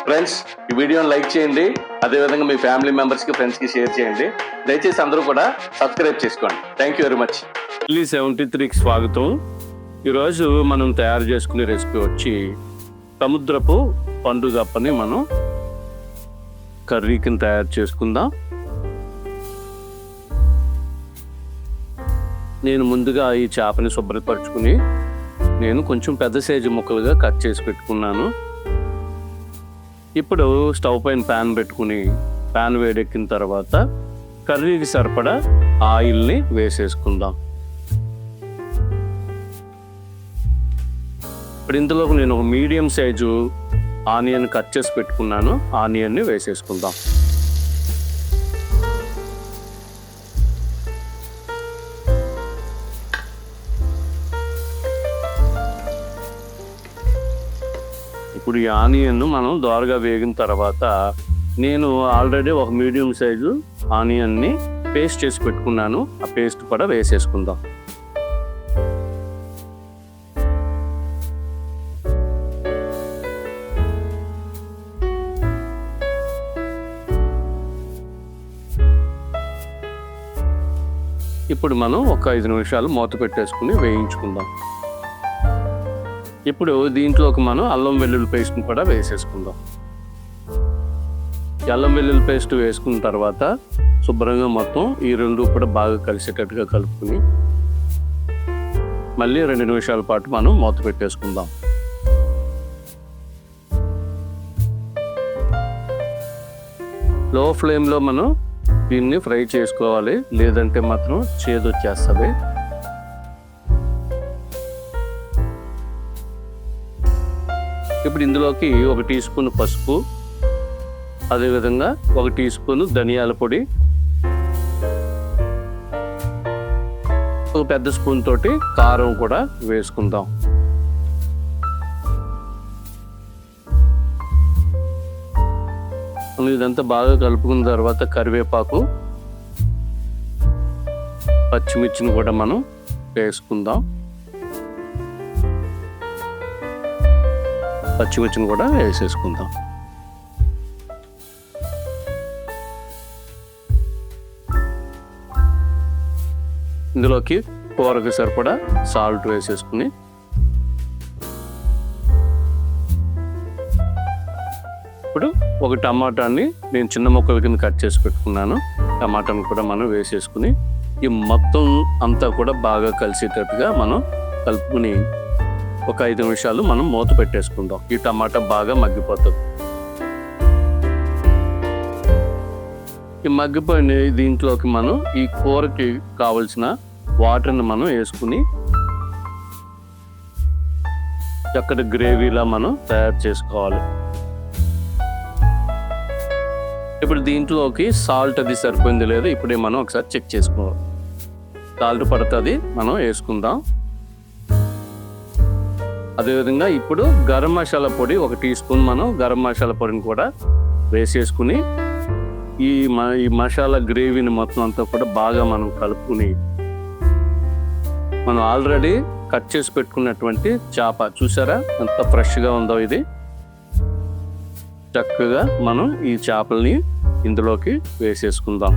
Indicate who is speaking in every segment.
Speaker 1: Friends, ఈ వీడియోని like చేయండి, అదేవిధంగా మీ ఫ్యామిలీ మెంబర్స్కి, ఫ్రెండ్స్కి షేర్ చేయండి. దయచేసి అందరూ కూడా సబ్స్క్రైబ్ చేసుకోండి. Thank you very much. 73కి స్వాగతం. ఈరోజు మనం తయారు చేసుకునే రెసిపీ వచ్చి సముద్రపు పండుగప్పని మనం కర్రీ కింద తయారు చేసుకుందాం. నేను ముందుగా ఈ చేపని శుభ్రపరచుకుని నేను కొంచెం పెద్ద సైజు ముక్కలుగా కట్ చేసి పెట్టుకున్నాను. ఇప్పుడు స్టవ్ పైన ప్యాన్ పెట్టుకుని ప్యాన్ వేడెక్కిన తర్వాత కర్రీకి సరిపడా ఆయిల్ని వేసేసుకుందాం. ఇప్పుడు ఇందులోకి నేను ఒక మీడియం సైజు ఆనియన్ కట్ చేసి పెట్టుకున్నాను. ఆనియన్ని వేసేసుకుందాం. ఇప్పుడు ఈ ఆనియన్ మనం దోరగా వేగిన తర్వాత నేను ఆల్రెడీ ఒక మీడియం సైజు ఆనియన్ని పేస్ట్ చేసి పెట్టుకున్నాను. ఆ పేస్ట్ కూడా వేసేసుకుందాం. ఇప్పుడు మనం ఒక 5 నిమిషాలు మూత పెట్టేసుకుని వేయించుకుందాం. ఇప్పుడు దీంట్లోకి మనం అల్లం వెల్లుల్లి పేస్ట్ని కూడా వేసేసుకుందాం. అల్లం వెల్లుల్లి పేస్ట్ వేసుకున్న తర్వాత శుభ్రంగా మొత్తం ఈ రెండు కూడా బాగా కలిసేటట్టుగా కలుపుకుని మళ్ళీ 2 నిమిషాల పాటు మనం మూత పెట్టేసుకుందాం. లో ఫ్లేమ్లో మనం దీన్ని ఫ్రై చేసుకోవాలి, లేదంటే మాత్రం చేదు వచ్చేస్తుంది. ఇప్పుడు ఇందులోకి 1 టీ స్పూన్ పసుపు, అదేవిధంగా 1 టీ స్పూన్ ధనియాల పొడి, ఒక పెద్ద స్పూన్ తోటి కారం కూడా వేసుకుందాం. ఇదంతా బాగా కలుపుకున్న తర్వాత కరివేపాకు, పచ్చిమిర్చిని కూడా మనం వేసుకుందాం. పచ్చిమిర్చిని కూడా వేసేసుకుందాం. ఇందులోకి కూరకు సరిపడా సాల్ట్ వేసేసుకుని ఇప్పుడు ఒక టమాటాన్ని నేను చిన్న ముక్కల కింద కట్ చేసి పెట్టుకున్నాను. టమాటాను కూడా మనం వేసేసుకుని ఈ మొత్తం అంతా కూడా బాగా కలిసేటట్టుగా మనం కలుపుకుని ఒక 5 నిమిషాలు మనం మూత పెట్టేసుకుందాం. ఈ టమాటా బాగా మగ్గిపోతుంది. ఈ మగ్గిపోయిన దీంట్లోకి మనం ఈ కూరకి కావలసిన వాటర్ని మనం వేసుకుని చక్కటి గ్రేవీలా మనం తయారు చేసుకోవాలి. ఇప్పుడు దీంట్లోకి సాల్ట్ అది సరిపోయింది లేదు, ఇప్పుడే మనం ఒకసారి చెక్ చేసుకోవాలి. సాల్ట్ పడుతుంది, మనం వేసుకుందాం. అదేవిధంగా ఇప్పుడు గరం మసాలా పొడి 1 టీ స్పూన్ మనం గరం మసాలా పొడిని కూడా వేసేసుకుని ఈ మసాలా గ్రేవీని మొత్తం అంతా కూడా బాగా మనం కలుపుకుని మనం ఆల్రెడీ కట్ చేసి పెట్టుకున్నటువంటి చేప చూసారా ఎంత ఫ్రెష్గా ఉందో, ఇది చక్కగా మనం ఈ చేపల్ని ఇందులోకి వేసేసుకుందాం.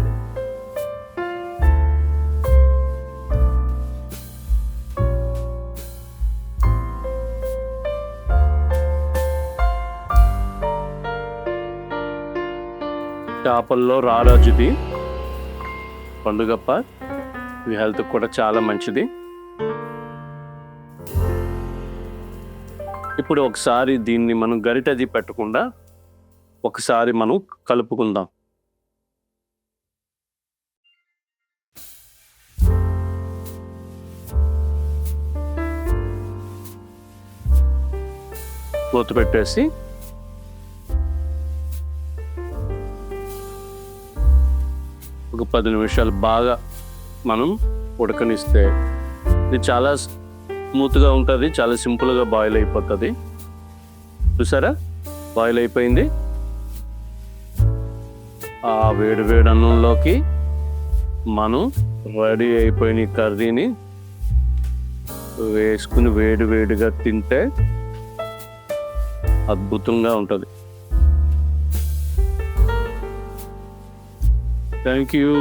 Speaker 1: చేపల్లో రారాజుది పండుగప్ప, ఇది హెల్త్ కూడా చాలా మంచిది. ఇప్పుడు ఒకసారి దీన్ని మనం గరిటది పెట్టకుండా ఒకసారి మనం కలుపుకుందాం. మూత పెట్టేసి ఒక 10 నిమిషాలు బాగా మనం ఉడకనిస్తే ఇది చాలా స్మూత్గా ఉంటుంది, చాలా సింపుల్గా బాయిల్ అయిపోతుంది. చూసారా బాయిల్ అయిపోయింది. ఆ వేడి వేడి అన్నంలోకి మనం రెడీ అయిపోయిన కర్రీని వేసుకుని వేడి వేడిగా తింటే అద్భుతంగా ఉంటుంది. Thank you.